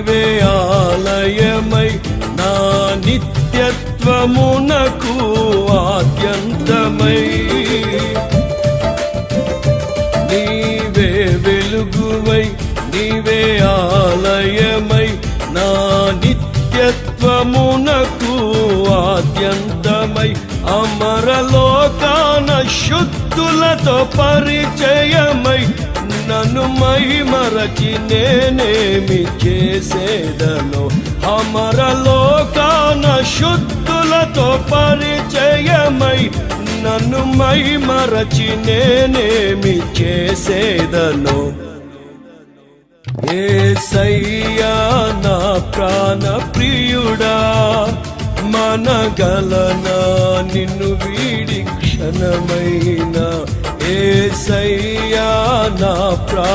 నీవే ఆలయమై నా నిత్యత్వమునకు ఆద్యంతమై నీవే వెలుగువై నీవే ఆలయమై నా నిత్యత్వమునకు ఆద్యంతమై అమరలోకాన శుద్ధులతో పరిచయమై నన్ను మహిమరచి నేనేమి చేసేదను అమరలోకాన శుద్ధులతో పరిచయమై నన్ను మహిమరచి నేనేమి చేసేదను యేసయ్యా నా ప్రాణ ప్రియుడా మనగలనా నిన్ను వీడి క్షణమైనా యేసయ్యా నా